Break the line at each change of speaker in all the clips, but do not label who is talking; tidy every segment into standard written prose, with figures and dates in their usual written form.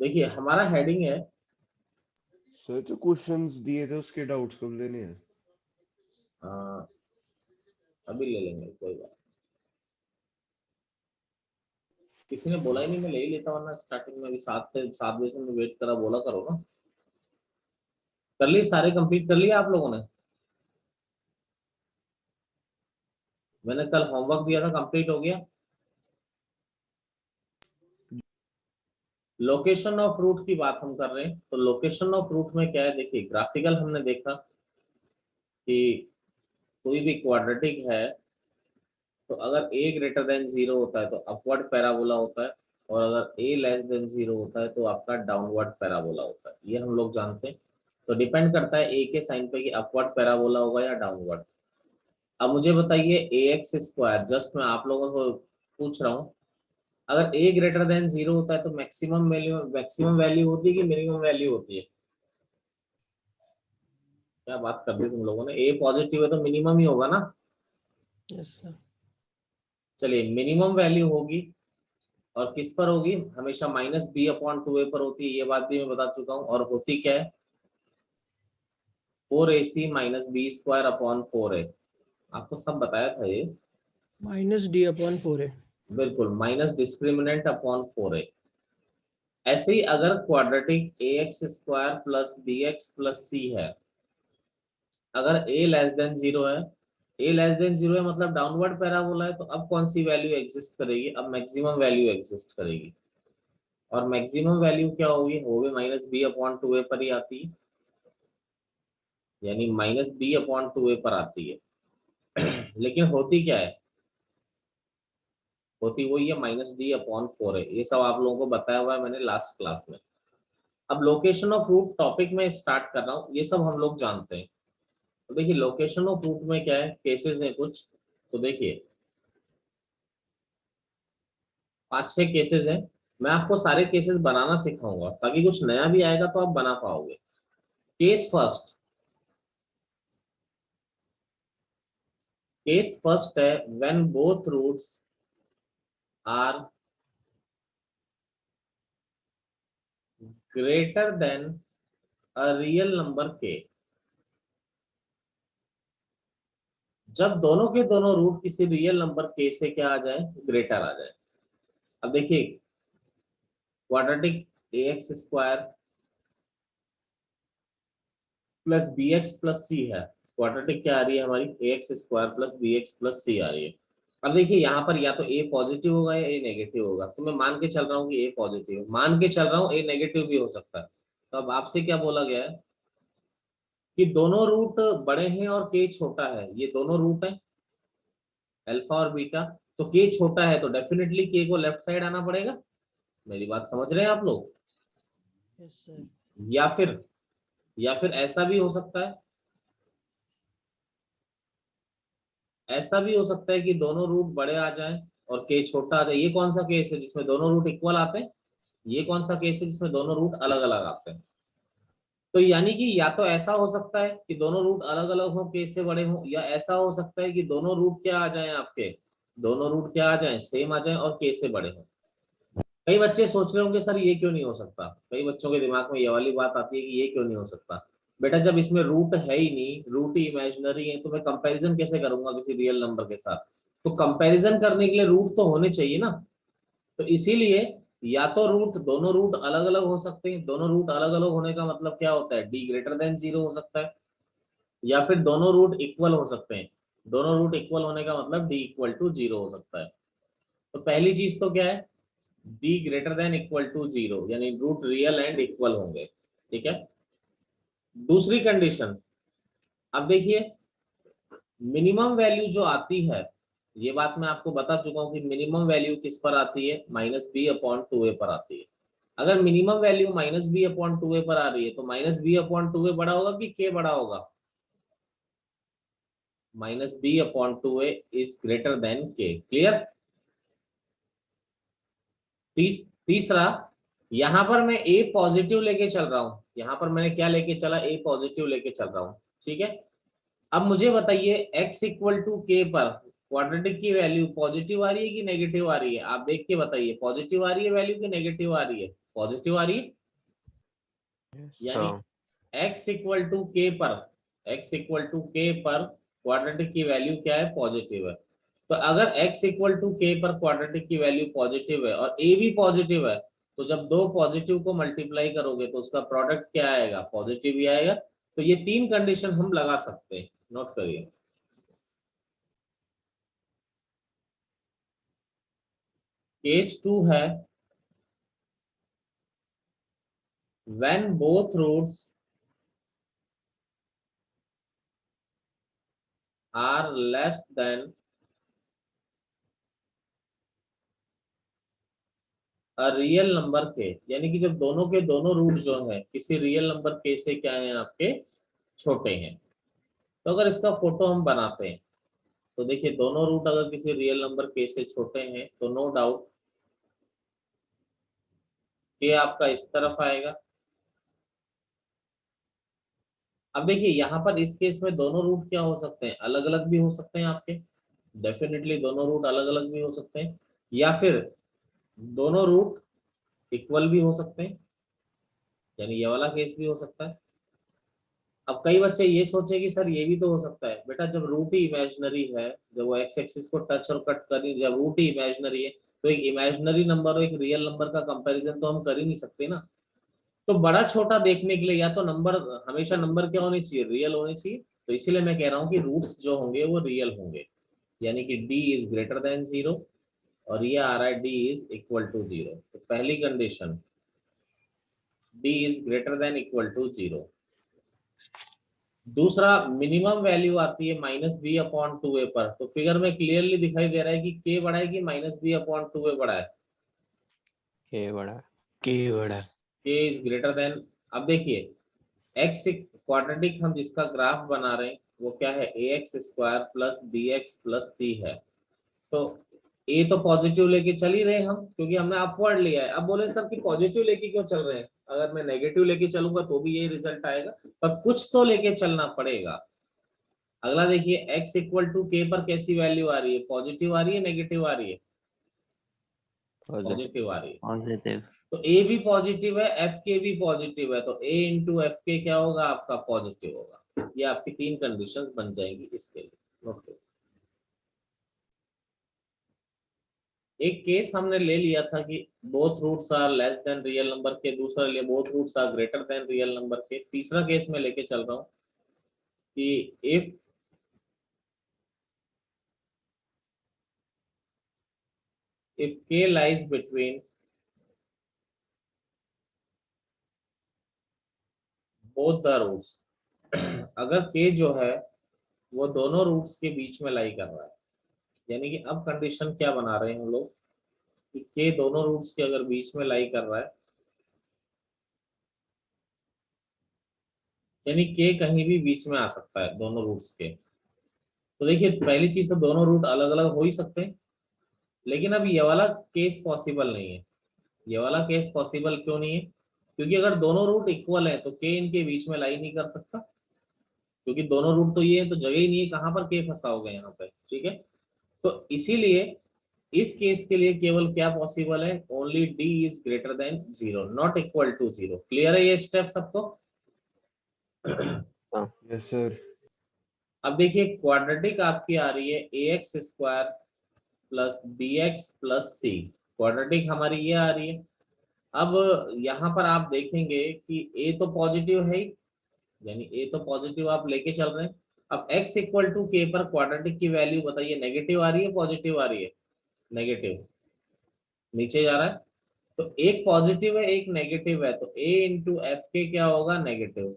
देखिए हमारा हेडिंग है
सर तो क्वेश्चंस दिए थे उसके डाउट्स कब लेने हैं?
अभी ले लेंगे कोई बात। किसी ने बोला ही नहीं, मैं ले ही लेता, वरना स्टार्टिंग में अभी 7 बजे से मैं वेट करा, बोला करो ना। कर लिए सारे, कंप्लीट कर लिया आप लोगों ने? मैंने कल होमवर्क दिया था, कंप्लीट हो गया? लोकेशन ऑफ रूट की बात हम कर रहे हैं, तो लोकेशन ऑफ रूट में क्या है, देखिए ग्राफिकल हमने देखा कि कोई भी क्वाड्रेटिक है तो अगर a ग्रेटर देन 0 होता है तो अपवर्ड पैराबोला होता है, और अगर a लेस देन 0 होता है तो आपका डाउनवर्ड पैराबोला होता है। ये हम लोग जानते हैं। तो डिपेंड करता है a के साइन पे कि अपवर्ड पैराबोला होगा या डाउनवर्ड। अब मुझे बताइए ax स्क्वायर, जस्ट मैं आप लोगों को पूछ रहा हूँ, अगर a ग्रेटर देन 0 होता है तो मैक्सिमम वैल्यू होती है कि मिनिमम वैल्यू होती है? क्या बात कर दी तुम लोगों ने, a पॉजिटिव है तो मिनिमम ही होगा ना।
Yes sir.
चलिए मिनिमम वैल्यू होगी, और किस पर होगी? हमेशा -b/2a पर होती है, ये बात भी मैं बता चुका हूँ। और होती क्या है? 4ac - b² / 4a। आपको सब बताया था ये।
-d/4 है।
बिल्कुल, माइनस डिस्क्रिमिनेंट अपॉन 4a। ऐसे ही अगर क्वाड्रेटिक ax² + bx + c है, अगर a लेस देन 0 है, a लेस देन 0 है मतलब डाउनवर्ड पैराबोला है, तो अब कौन सी वैल्यू एग्जिस्ट करेगी? अब मैक्सिमम वैल्यू एग्जिस्ट करेगी। और मैक्सिमम वैल्यू क्या होगी? वो भी -b/2a पर ही आती है, यानी -b/2a पर आती है। लेकिन होती क्या है? होती वही है, -d/4 है। ये सब आप लोगों को बताया हुआ है मैंने लास्ट क्लास में। अब लोकेशन ऑफ रूट टॉपिक में स्टार्ट कर रहा हूँ, ये सब हम लोग जानते हैं। तो देखिए लोकेशन ऑफ रूट में क्या है, केसेस हैं कुछ। तो देखिए 5-6 केसेस हैं। मैं आपको सारे केसेस बनाना सिखाऊंगा ताकि कुछ नया भी आएगा तो आप बना पाओगे। केस फर्स्ट है when both roots are greater than a real number के। जब दोनों के दोनों रूट किसी रियल नंबर के से क्या आ जाए? ग्रेटर आ जाए। अब देखिए क्वाड्रेटिक ax² + bx + c है। क्वाड्रेटिक क्या आ रही है हमारी? ax² + bx + c आ रही है। अब देखिए यहाँ पर या तो a पॉजिटिव होगा या a नेगेटिव होगा, तो मैं मान के चल रहा हूँ कि a पॉजिटिव, मान के चल रहा हूँ a नेगेटिव भी हो सकता है। तो अब आपसे क्या बोला गया है कि दोनों रूट बड़े हैं और k छोटा है। ये दोनों रूट है अल्फा और बीटा, तो k छोटा है तो डेफिनेटली k को लेफ्ट साइड आना पड़ेगा। मेरी बात समझ रहे हैं आप लोग?
Yes sir.
या फिर ऐसा भी हो सकता है, ऐसा भी हो सकता है कि दोनों रूट बड़े आ जाएं और k छोटा आ जाए। ये कौन सा केस है जिसमें दोनों रूट इक्वल आते हैं? ये कौन सा केस है जिसमें दोनों रूट अलग अलग आते हैं? तो यानी कि या तो ऐसा हो सकता है कि दोनों रूट अलग अलग हो, k से बड़े हो, या ऐसा हो सकता है कि दोनों रूट क्या आ जाएं आपके, दोनों रूट क्या आ जाएं? सेम आ जाएं और k से बड़े हो। कई बच्चे सोच रहे होंगे सर ये क्यों नहीं हो सकता, कई बच्चों के दिमाग में ये वाली बात आती है कि ये क्यों नहीं हो सकता। बेटा जब इसमें रूट है ही नहीं, रूट ही इमेजिनरी है, तो मैं कंपैरिजन कैसे करूंगा किसी रियल नंबर के साथ? तो कंपैरिजन करने के लिए रूट तो होने चाहिए ना। तो इसीलिए या तो रूट, दोनों रूट अलग अलग हो सकते हैं, दोनों रूट अलग अलग होने का मतलब क्या होता है? d ग्रेटर देन 0 हो सकता है, या फिर दोनों रूट इक्वल हो सकते हैं। दोनों रूट इक्वल होने का मतलब d = 0 हो सकता है। तो पहली चीज तो क्या है? b greater than equal to 0, यानी रूट रियल एंड इक्वल होंगे। ठीक है। दूसरी कंडीशन, अब देखिए मिनिमम वैल्यू जो आती है, ये बात मैं आपको बता चुका हूं कि मिनिमम वैल्यू किस पर आती है? -b/2a पर आती है। अगर मिनिमम वैल्यू -b/2a पर आ रही है तो -b/2a बड़ा होगा कि k बड़ा होगा? -b/2a is greater then k। Clear? तीसरा, यहां पर मैं a पॉजिटिव लेके चल रहा हूं, यहां पर मैंने क्या लेके चला? a पॉजिटिव लेके चल रहा हूं। ठीक है। अब मुझे बताइए x = k पर क्वाड्रेटिक की वैल्यू पॉजिटिव आ रही है कि नेगेटिव आ रही है? आप देख के बताइए, पॉजिटिव आ रही है वैल्यू कि नेगेटिव आ रही है? पॉजिटिव आ रही है, यानी x इक्वल टू के पर क्वाड्रेटिक की वैल्यू क्या है, पॉजिटिव है। तो अगर x इक्वल टू के पर क्वाड्रेटिक की वैल्यू पॉजिटिव है और a भी पॉजिटिव है, तो जब दो पॉजिटिव को मल्टीप्लाई करोगे तो उसका प्रोडक्ट क्या आएगा, पॉजिटिव ही आएगा। तो ये तीन कंडीशन हम लगा सकते हैं, नोट करिए। केस 2 है when both roots are less than a real number के, यानी कि जब दोनों के दोनों रूट जो है किसी रियल नंबर के से क्या है, आपके छोटे हैं। तो अगर इसका फोटो हम बनाते हैं तो देखिए, दोनों रूट अगर किसी रियल नंबर के से छोटे हैं तो नो डाउट के आपका इस तरफ आएगा। अब देखिए यहाँ पर इस केस में दोनों रूट क्या हो सकते हैं, अलग अलग भी हो सकते हैं आपके, डेफिनेटली दोनों रूट अलग अलग भी हो सकते हैं, या फिर दोनों रूट इक्वल भी हो सकते हैं, यानी ये वाला केस भी हो सकता है। अब कई बच्चे ये सोचे कि सर ये भी तो हो सकता है, बेटा जब रूट ही इमेजिनरी है, जब वो एक्स एक्सिस को टच और कट करी, जब रूट ही इमेजिनरी है तो एक इमेजिनरी नंबर और एक रियल नंबर का कंपैरिजन तो हम कर ही नहीं सकते ना। तो बड़ा छोटा देखने के लिए या तो नंबर, हमेशा नंबर क्या होनी चाहिए, रियल होनी चाहिए। तो इसीलिए मैं कह रहा हूँ कि रूट्स जो होंगे वो रियल होंगे, यानी कि d इज ग्रेटर देन 0 और ये आ रहा है d इज इक्वल टू 0। तो पहली condition d is greater than equal to 0। दूसरा, मिनिमम वैल्यू आती है -b/2a पर, तो फिगर में क्लियरली दिखाई दे रहा है कि k बड़ा है कि -b/2a बड़ा है,
के बड़ा
k इज ग्रेटर देन। अब देखिए x क्वाड्रेटिक हम जिसका ग्राफ बना रहे हैं वो क्या है, ax² plus bx plus c है। तो a तो पॉजिटिव लेके चल ही रहे हम, क्योंकि हमने अपवर्ड लिया है। अब बोले सर कि पॉजिटिव लेके क्यों चल रहे हैं, अगर मैं नेगेटिव लेके चलूंगा तो भी यही रिजल्ट आएगा, पर कुछ तो लेके चलना पड़ेगा। अगला देखिए, x इक्वल टू के पर कैसी वैल्यू आ रही है, पॉजिटिव आ रही है, नेगेटिव आ रही है, पॉजिटिव आ रही है।
पॉजिटिव।
तो a भी पॉजिटिव है, एफ के भी पॉजिटिव है, तो a इंटू एफ के क्या होगा, आपका पॉजिटिव होगा। ये आपकी तीन कंडीशंस बन जाएंगी इसके लिए, नोट करो। एक केस हमने ले लिया था कि both roots are less than real number के, दूसरा ले both roots are greater than real number के, तीसरा केस में लेके चल रहा हूं कि if k lies between both the roots अगर k जो है वो दोनों रूट्स के बीच में लाई कर रहा है, यानी कि अब कंडीशन क्या बना रहे हैं हम लोग कि k दोनों रूट्स के अगर बीच में लाई कर रहा है, यानी k कहीं भी बीच में आ सकता है दोनों रूट्स के। तो देखिए, पहली चीज तो दोनों रूट अलग अलग हो ही सकते हैं, लेकिन अब ये वाला केस पॉसिबल नहीं है। ये वाला केस पॉसिबल क्यों नहीं है, क्योंकि अगर दोनों रूट इक्वल है तो k इनके बीच में लाई नहीं कर सकता, क्योंकि दोनों रूट तो ये है, तो जगह ही नहीं है, कहां पर k फंसा होगा यहाँ पे, ठीक है। तो इसीलिए इस केस के लिए केवल क्या पॉसिबल है, only d is greater than 0, not equal to 0। Clear है ये स्टेप सबको?
Yes sir.
अब देखिए, क्वाड्रेटिक आपकी आ रही है ax² plus bx plus c, quadratic हमारी ये आ रही है। अब यहाँ पर आप देखेंगे कि a तो पॉजिटिव है ही, यानी a तो पॉजिटिव आप लेके चल रहे हैं। अब x इक्वल टू के पर क्वाड्रेटिक की वैल्यू बताइए, नेगेटिव आ रही है, पॉजिटिव आ रही है, नेगेटिव, नीचे जा रहा है। तो एक पॉजिटिव है एक नेगेटिव है, तो a इंटू एफ के क्या होगा, नेगेटिव।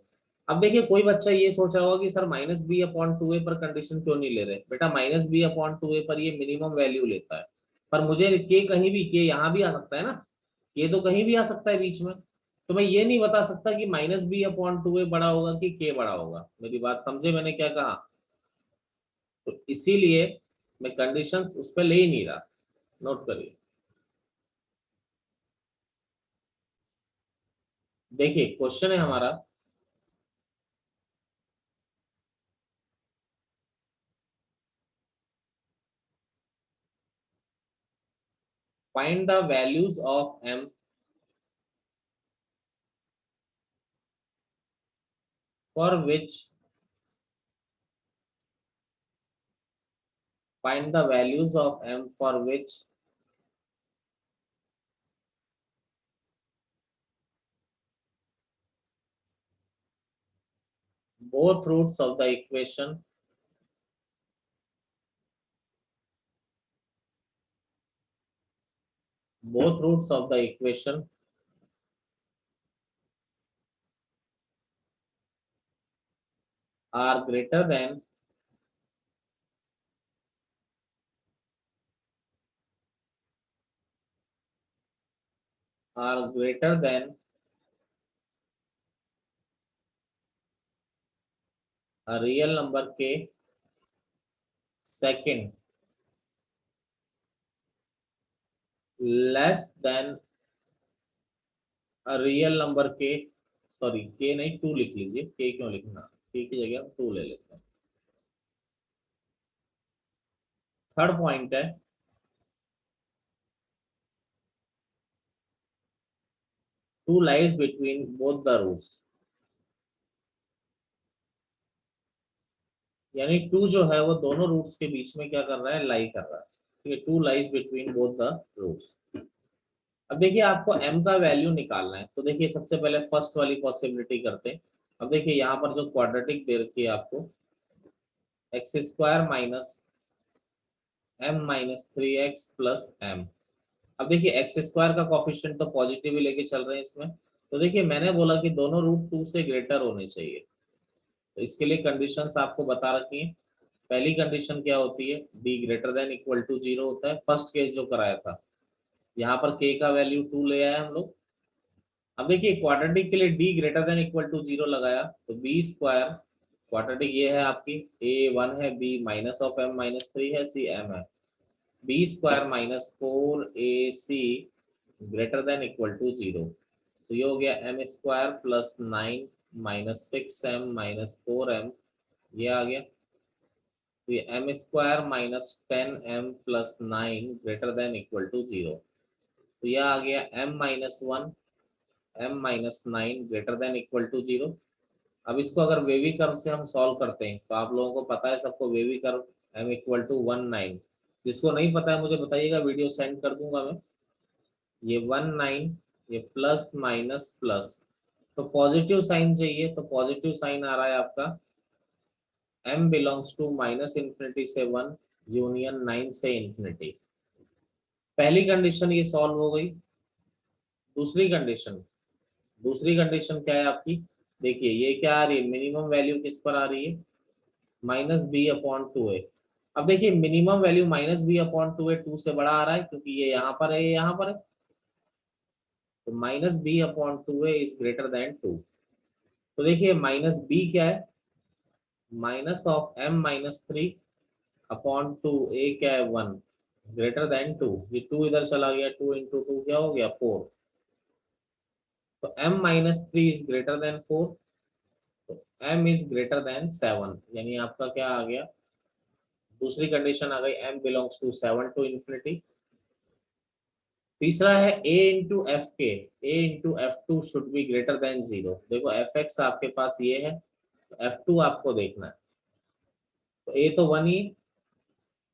अब देखिए, कोई बच्चा ये सोच रहा होगा कि सर -b/2a पर कंडीशन क्यों नहीं ले रहे, बेटा -b/2a पर ये मिनिमम वैल्यू लेता है, पर मुझे k कहीं भी, k यहाँ भी आ सकता है ना, k तो कहीं भी आ सकता है बीच में। तो मैं ये नहीं बता सकता कि -b/2a बड़ा होगा कि k बड़ा होगा। मेरी बात समझे मैंने क्या कहा? तो इसीलिए मैं कंडीशंस उस पर ले ही नहीं रहा, नोट करिए। देखिए, क्वेश्चन है हमारा, find the values of m for which find the values of m for which both roots of the equation are greater than a real number k, second less than a real number k, sorry k नहीं 2 लिख लीजिए, k क्यों लिखना, k की जगह हम 2 ले लेते हैं। थर्ड पॉइंट है two lies between both the roots, यानी 2 जो है वो दोनों रूट्स के बीच में क्या कर रहा है, लाई कर रहा है। ठीक है, 2 lies between both the roots. अब देखिए आपको m का वैल्यू निकालना है, तो देखिए सबसे पहले फर्स्ट वाली पॉसिबिलिटी करते हैं। अब देखिए यहाँ पर जो क्वाड्रेटिक दे रखी है आपको x square minus m minus 3x plus m। अब देखिए एक्स स्क्वायर का कोफिशिएंट तो पॉजिटिव ही लेके चल रहे हैं इसमें, तो देखिए मैंने बोला कि दोनों रूट 2 से ग्रेटर होने चाहिए, तो इसके लिए कंडीशंस आपको बता रखी हैं। पहली कंडीशन क्या होती है, b greater than equal to 0 होता है, फर्स्ट केस जो कराया था। यहाँ पर k का वैल्यू 2 ले आए हम लोग। अब देखिए क्वाड्रेटिक के लिए d greater than equal to 0 लगाया, तो b स्क्वायर, क्वाड्रेटिक ये है आपकी a 1 है, b minus of m minus 3 है, c m है, b square minus 4ac greater than equal to 0, तो ये हो गया m square plus 9 minus 6m minus 4m, ये आ गया। तो ये m square minus 10m plus 9 greater than equal to 0, तो ये आ गया m minus 1 m minus 9 greater than equal to 0। अब इसको अगर वेवी कर्व से हम सॉल्व करते हैं, तो आप लोगों को पता है सबको wavy curve m equal to 1 9, जिसको नहीं पता है मुझे बताइएगा, वीडियो सेंड कर दूंगा मैं। ये 1 9, ये प्लस माइनस प्लस, तो पॉजिटिव साइन चाहिए, तो पॉजिटिव साइन आ रहा है आपका m belongs to minus infinity से 1 यूनियन 9 से इंफिनिटी। पहली कंडीशन ये सॉल्व हो गई। दूसरी कंडीशन क्या है आपकी, देखिए ये क्या आ रही है, मिनिमम वैल्यू किस पर आ रही है, माइनस बी अपॉन 2a। अब देखिए minimum value minus B upon 2a 2 से बड़ा आ रहा है, क्योंकि ये यहाँ पर है, ये यहाँ पर है, तो minus B upon 2a is greater than 2। तो देखिए माइनस बी क्या है, minus of m minus 3 upon 2a क्या है 1 ग्रेटर देन 2, ये 2 इधर चला गया, 2 इंटू 2 क्या हो गया 4, तो m minus 3 is greater then 4, तो m इज ग्रेटर देन 7, यानी आपका क्या आ गया, दूसरी कंडीशन आ गई m belongs to 7 to infinity. तीसरा है a इंटू एफ के, a into f2 should be greater than 0। देखो fx आपके पास ये है, तो f2 आपको देखना है, तो a तो 1 ही,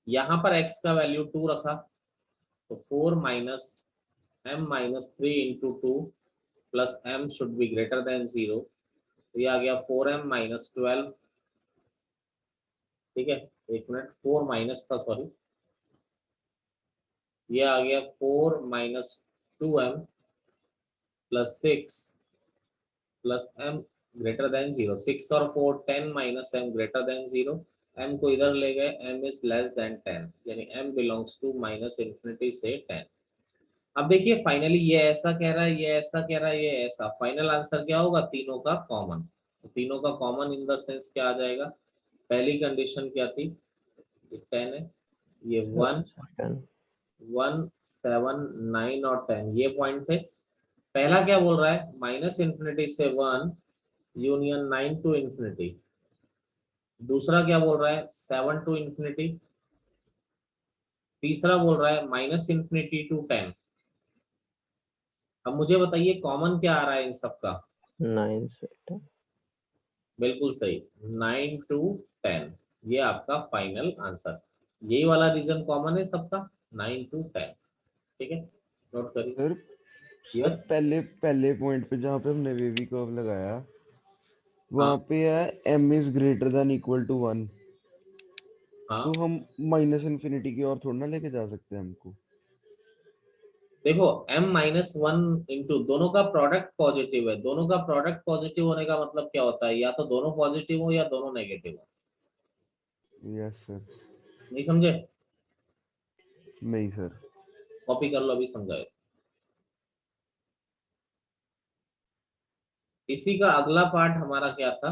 यहाँ पर x का वैल्यू 2 रखा, तो 4 minus m minus 3 into 2 plus m should be greater than 0, तो ये आ गया 4m माइनस 12। ठीक है, एक मिनट, 4 माइनस था, सॉरी, ये आ गया 4 minus 2m plus 6 plus m greater than 0, 6 और 4 10 minus m greater than 0, m को इधर ले गए, m इज लेस देन 10, यानी m belongs to minus infinity से 10। अब देखिए फाइनली ये ऐसा कह रहा है, ये ऐसा कह रहा है, ये ऐसा, फाइनल आंसर क्या होगा, तीनों का कॉमन। तो तीनों का कॉमन इन द सेंस क्या आ जाएगा, पहली कंडीशन क्या थी, 10 है, ये 1 1 7 9 और 10 ये पॉइंट थे। पहला क्या बोल रहा है, माइनस इंफिनिटी से 1 यूनियन 9 टू इंफिनिटी। दूसरा क्या बोल रहा है, 7 टू इंफिनिटी। तीसरा बोल रहा है माइनस इंफिनिटी टू 10। अब मुझे बताइए कॉमन क्या आ रहा है इन सबका,
9 से 10।
बिल्कुल सही, 9 to 10, ये आपका फाइनल आंसर। यही वाला रीजन कॉमन है सबका, 9 to 10। ठीक है, नोट करिए।
सर
यस,
पहले पहले पॉइंट पे जहाँ पे हमने वेवी कर्व लगाया वहां
हाँ
पे है m is greater than equal to 1,
हाँ,
तो हम माइनस इन्फिनिटी की ओर थोड़ा ना लेके जा सकते हैं हमको।
देखो m-1 इंटू दोनों का प्रोडक्ट पॉजिटिव है, दोनों का प्रोडक्ट पॉजिटिव होने का मतलब क्या होता है, या तो दोनों पॉजिटिव हो या दोनों नेगेटिव हो।
Yes sir.
नहीं समझे?
नहीं सर।
कॉपी कर लो, अभी समझाए। इसी का अगला पार्ट हमारा क्या था,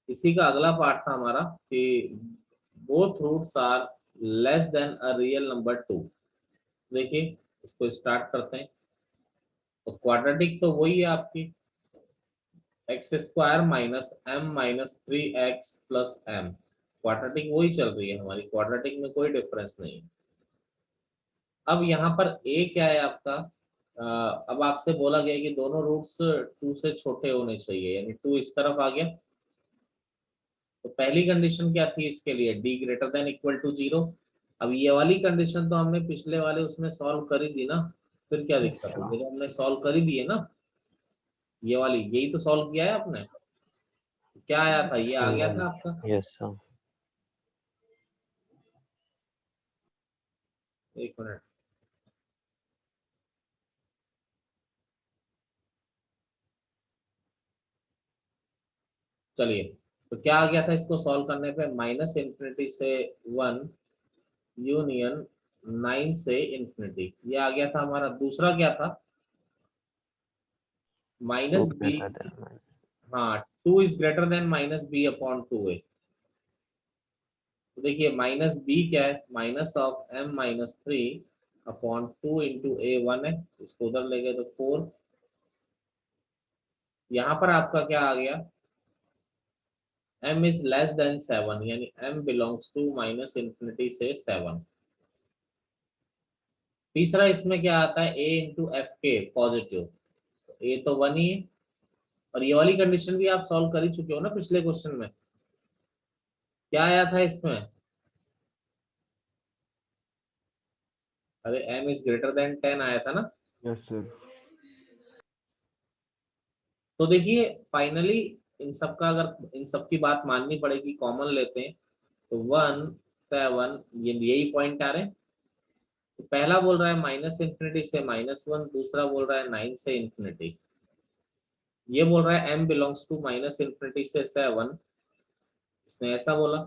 इसी का अगला पार्ट था हमारा कि both roots are less than a real number 2। देखिए, इसको स्टार्ट करते हैं। तो क्वाड्रेटिक तो वही है आपकी, X square minus M minus 3x plus M. Quadratic वही चल रही है हमारी, क्वाड्रेटिक में कोई डिफरेंस नहीं है। अब यहाँ पर ए क्या है आपका, अब आपसे बोला गया कि दोनों रूट्स 2 से छोटे होने चाहिए, यानी 2 इस तरफ आ गया। तो पहली कंडीशन क्या थी इसके लिए, d greater than equal to 0। अब ये वाली कंडीशन तो हमने पिछले वाले उसमें सॉल्व करी दी ना, फिर क्या दिक्कत है, ये तो हमने सॉल्व करी दी है ना, ये वाली यही तो सॉल्व किया है आपने। क्या आया था, ये आ गया था आपका।
Yes sir.
एक मिनट, चलिए। तो क्या आ गया था इसको सॉल्व करने पे, माइनस इंफिनिटी से 1 यूनियन 9 से इंफिनिटी, ये आ गया था हमारा। दूसरा क्या था, माइनस बी, हाँ 2 is greater than minus B upon 2a। तो देखिए माइनस बी क्या है, minus of m minus 3 upon 2 into A 1 है, इसको उधर ले गए तो 4। यहाँ पर आपका क्या आ गया, m इज लेस देन 7, यानी m belongs to minus infinity से 7। तीसरा इसमें क्या आता है, a इंटू एफ के पॉजिटिव, a तो 1 ही है। और ये वाली कंडीशन भी आप सॉल्व कर ही चुके हो ना पिछले क्वेश्चन में। क्या आया था इसमें, अरे m इज ग्रेटर देन 10 आया था ना।
Yes sir.
तो देखिए फाइनली इन सब का, अगर इन सब की बात माननी पड़ेगी, कॉमन लेते हैं तो 1 7, ये यही पॉइंट आ रहे हैं। तो पहला बोल रहा है माइनस इंफिनिटी से -1, दूसरा बोल रहा है 9 से इंफिनिटी, ये बोल रहा है m belongs to minus infinity से 7, इसने ऐसा बोला।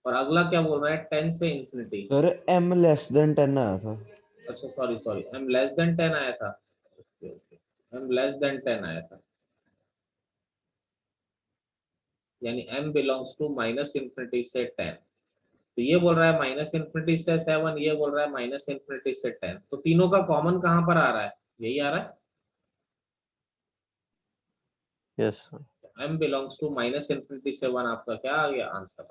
और अगला क्या बोल रहा है, 10 से infinity.
Sir m less than 10 आया था।
अच्छा sorry sorry, m less than 10 आया था। Okay okay, m less than 10 आया था, यानी m belongs to minus infinity से 10। तो ये बोल रहा है माइनस इंफिनिटी से 7, ये बोल रहा है माइनस इंफिनिटी से 10। तो तीनों का कॉमन कहां पर आ रहा है, यही आ रहा है,
yes sir.
m belongs to minus infinity से 1, आपका क्या आ गया आंसर।